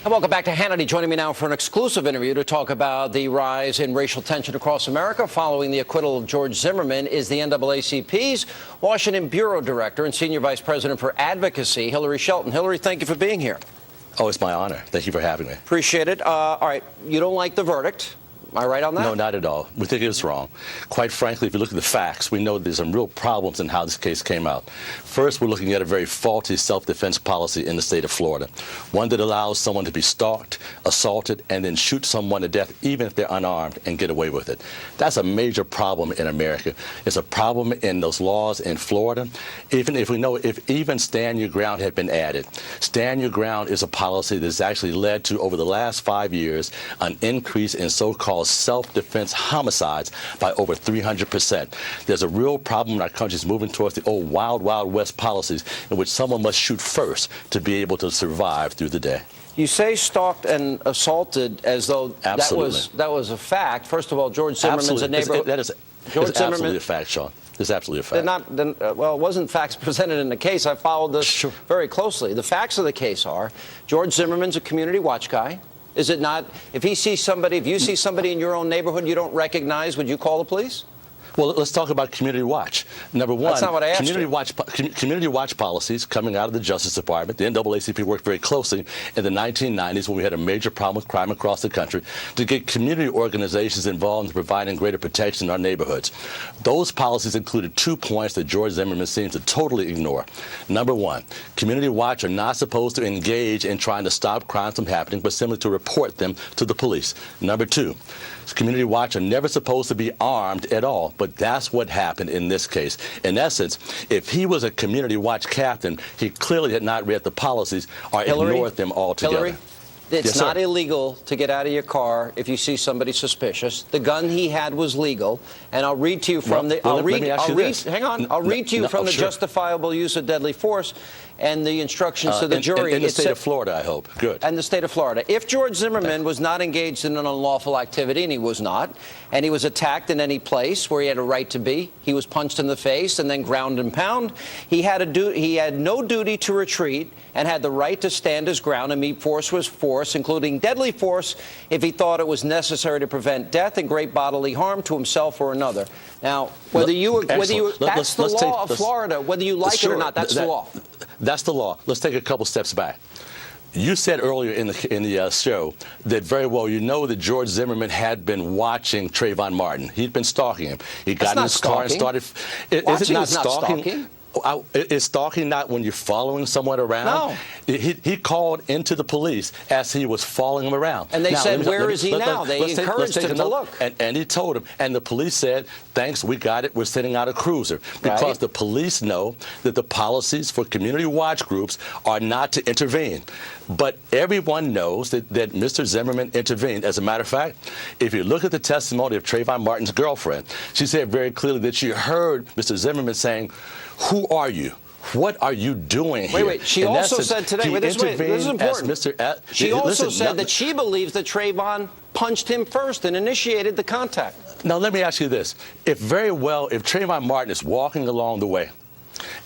And welcome back to Hannity. Joining me now for an exclusive interview to talk about the rise in racial tension across America following the acquittal of George Zimmerman is the NAACP's Washington Bureau Director and Senior Vice President for Advocacy, Hilary Shelton. Hilary, thank you for being here. Oh, it's my honor. Thank you for having me. Appreciate it. All right, you don't like the verdict. Am I right on that? No, not at all. We think it's wrong. Quite frankly, if you look at the facts, we know there's some real problems in how this case came out. First, we're looking at a very faulty self-defense policy in the state of Florida, one that allows someone to be stalked, assaulted, and then shoot someone to death, even if they're unarmed, and get away with it. That's a major problem in America. It's a problem in those laws in Florida. Even if we know, if even Stand Your Ground had been added, Stand Your Ground is a policy that's actually led to, over the last 5 years, an increase in so-called self-defense homicides by over 300%. There's a real problem in our country is moving towards the old wild, wild west policies in which someone must shoot first to be able to survive through the day. You say stalked and assaulted as though that was a fact. First of all, George Zimmerman's a neighborhood. That is absolutely a fact, Sean. It's absolutely a fact. Well, it wasn't facts presented in the case. I followed this very closely. The facts of the case are George Zimmerman's a community watch guy. Is it not? If you see somebody in your own neighborhood you don't recognize, would you call the police? Well, let's talk about community watch. Number one, that's not what I asked community watch policies coming out of the Justice Department. The NAACP worked very closely in the 1990s when we had a major problem with crime across the country to get community organizations involved in providing greater protection in our neighborhoods. Those policies included 2 points that George Zimmerman seems to totally ignore. Number one, community watch are not supposed to engage in trying to stop crimes from happening, but simply to report them to the police. Number two, community watch are never supposed to be armed at all, but that's what happened in this case. In essence, if he was a community watch captain, he clearly had not read the policies or ignored them altogether. Hillary, it's not illegal to get out of your car if you see somebody suspicious. The gun he had was legal, and I'll read to you from the. I'll read to you from the justifiable use of deadly force and the instructions to the jury. In the state of Florida, I hope. Good. And the state of Florida. If George Zimmerman was not engaged in an unlawful activity, and he was not, and he was attacked in any place where he had a right to be, he was punched in the face and then ground and pound, he had no duty to retreat and had the right to stand his ground and meet force with force, including deadly force, if he thought it was necessary to prevent death and great bodily harm to himself or another. Now, that's the law of Florida, whether you like it or not, that's the law. That's the law. Let's take a couple steps back. You said earlier in the show that very well you know that George Zimmerman had been watching Trayvon Martin. He'd been stalking him. He got in his car and started. Is it not stalking? Is stalking not when you're following someone around? No. He called into the police as he was following him around. And they said, where is he now? They encouraged him to look. And he told him. And the police said, thanks, we got it. We're sending out a cruiser. Because the police know that the policies for community watch groups are not to intervene. But everyone knows that Mr. Zimmerman intervened. As a matter of fact, if you look at the testimony of Trayvon Martin's girlfriend, she said very clearly that she heard Mr. Zimmerman saying, "Who are you? What are you doing here?" Wait. She also said today, this is important. She also said that she believes that Trayvon punched him first and initiated the contact. Now, let me ask you this. If Trayvon Martin is walking along the way,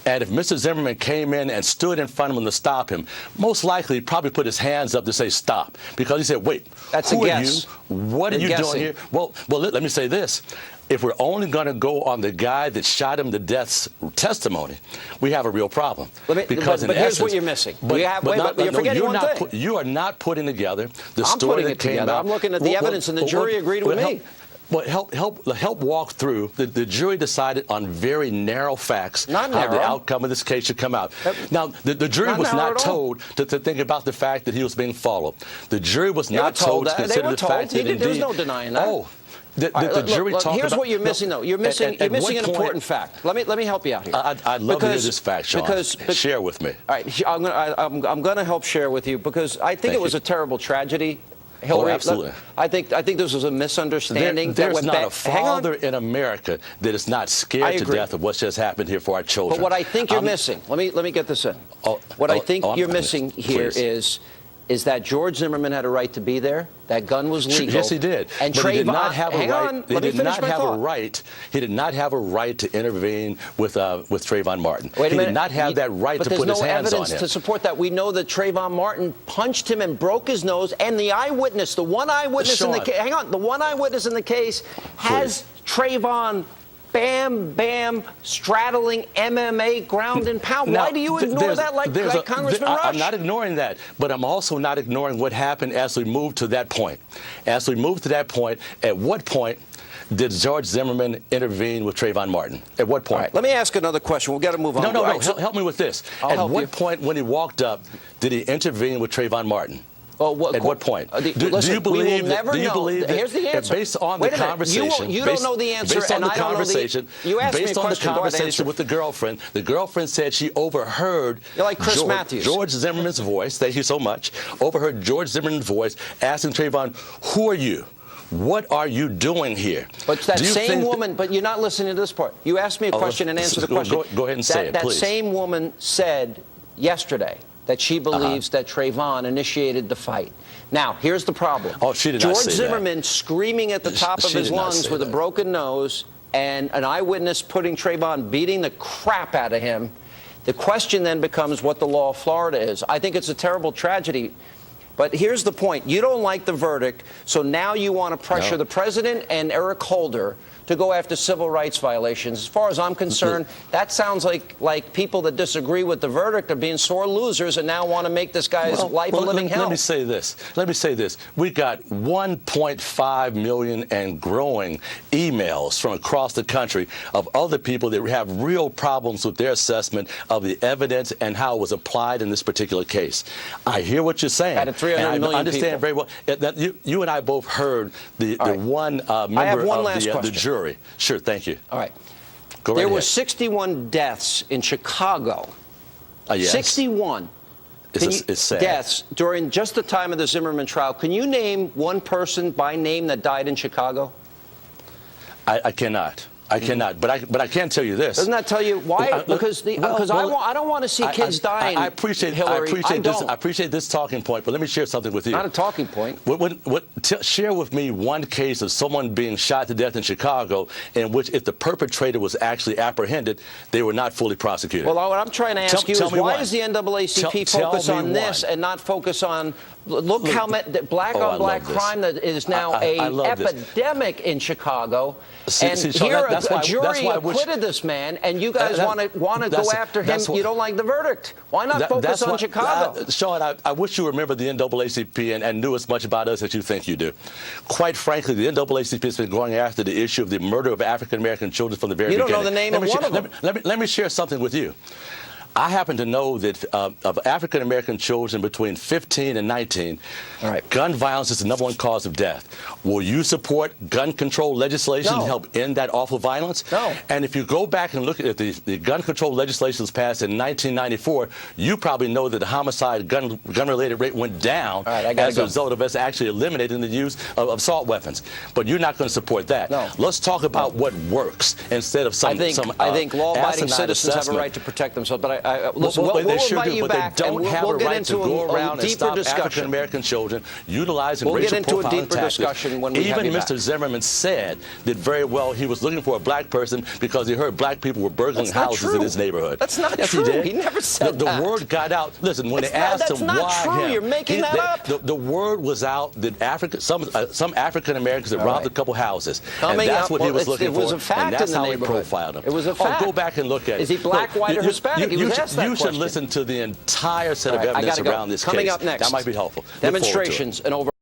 and if Mr. Zimmerman came in and stood in front of him to stop him, most likely he'd probably put his hands up to say stop. Because he said, wait, who are you? What are you doing here? Well, let me say this. If we're only going to go on the guy that shot him to death's testimony, we have a real problem. But here's what you're missing. You're forgetting one thing. You are not putting together the story that came out. I'm looking at the evidence, and the jury agreed with me. Well, help walk through. The jury decided on very narrow facts how the outcome of this case should come out. Now, the jury was not told to think about the fact that he was being followed. The jury was not told to consider the fact that indeed. There's no denying that. Oh. The jury talked about. Here's what you're missing, though. You're missing an important fact. Let me help you out here. I'd love to hear this fact, Sean. Share with me. All right, I'm going to help share with you because I think it was a terrible tragedy. Hillary, absolutely. I think this was a misunderstanding. There's not a father in America that is not scared to death of what's just happened here for our children. But what I think you're missing, let me get this in. What I think you're missing here is is that George Zimmerman had a right to be there. That gun was legal. Yes, he did. And but he did Trayvon, not have a hang right. on, He let me did finish not my have thought. a right. He did not have a right to intervene with Trayvon Martin. Wait a he minute. did not have that right to put his hands on him. But there's no evidence to support that. We know that Trayvon Martin punched him and broke his nose, and the eyewitness, the one eyewitness in the case, hang on, the one eyewitness in the case has Trayvon bam, straddling MMA ground and pound. Now, why do you ignore that like Congressman Rush? I'm not ignoring that, but I'm also not ignoring what happened as we moved to that point. As we moved to that point, at what point did George Zimmerman intervene with Trayvon Martin? At what point? All right, let me ask another question. We've got to move on. No. Right, Help me with this. At what point when he walked up did he intervene with Trayvon Martin? Well, at what point? Do you believe that? Here's the answer. Based on the conversation, you don't know the answer, based on and the I don't know conversation, you asked me a based on the question. conversation with the girlfriend said she overheard You're like Chris Matthews. George Zimmerman's voice. Thank you so much. Overheard George Zimmerman's voice asking Trayvon, "Who are you? What are you doing here?" But that same woman, but you're not listening to this part. You asked me a question and answer the question. Go ahead and say it, please. That same woman said yesterday that she believes that Trayvon initiated the fight. Now, here's the problem. Oh, she did not say George that. Zimmerman screaming at the top of his lungs with a broken nose, and an eyewitness putting Trayvon, beating the crap out of him. The question then becomes what the law of Florida is. I think it's a terrible tragedy. But here's the point. You don't like the verdict, so now you want to pressure the president and Eric Holder to go after civil rights violations. As far as I'm concerned, that sounds like people that disagree with the verdict are being sore losers and now want to make this guy's life a living hell. Let me say this. We got 1.5 million and growing emails from across the country of other people that have real problems with their assessment of the evidence and how it was applied in this particular case. I hear what you're saying. Out of 300 million I understand very well. That you and I both heard the one member of the jury. Sure, thank you. All right. Go right there ahead. were 61 deaths in Chicago. Yes. 61 it's sad. deaths during just the time of the Zimmerman trial. Can you name one person by name that died in Chicago? I cannot. But I can tell you this. Doesn't that tell you why? Because I don't want to see kids dying. I appreciate this talking point, but let me share something with you. Not a talking point. Share with me one case of someone being shot to death in Chicago in which, if the perpetrator was actually apprehended, they were not fully prosecuted. Well, what I'm trying to ask you is why does the NAACP focus on this and not focus on? Look how black-on-black crime that is now an epidemic in Chicago. And here a jury acquitted this man, and you guys want to go after him. You don't like the verdict. Why not focus on Chicago? Sean, I wish you remember the NAACP and knew as much about us as you think you do. Quite frankly, the NAACP has been going after the issue of the murder of African-American children from the very beginning. You don't know the name of one of them. Let me share something with you. I happen to know that of African-American children between 15 and 19, gun violence is the #1 cause of death. Will you support gun control legislation to help end that awful violence? No. And if you go back and look at the gun control legislation that was passed in 1994, you probably know that the homicide gun-related rate went down as a result of us actually eliminating the use of assault weapons. But you're not going to support that. No. Let's talk about what works instead of some I think law-abiding citizens have a right to protect themselves. But listen, we'll invite you back, and we'll get into a deeper discussion. African-American children utilizing racial profiling tactics. We'll get into a deeper discussion when we have you back. Even Mr. Zimmerman said that very well he was looking for a black person because he heard black people were burgling houses in his neighborhood. That's not true. He did. He never said that. The word got out. Listen, when they asked him why that's not true. You're making that up. The word was out that some African-Americans had robbed a couple houses. And that's what he was looking for. It was a fact and that's in the how he neighborhood. profiled him. It was a fact. Go back and look at it. Is he black, white, or Hispanic? He was asked that You should listen to the entire set of evidence around this case. Coming up next. That might be helpful. Demonstrations and over.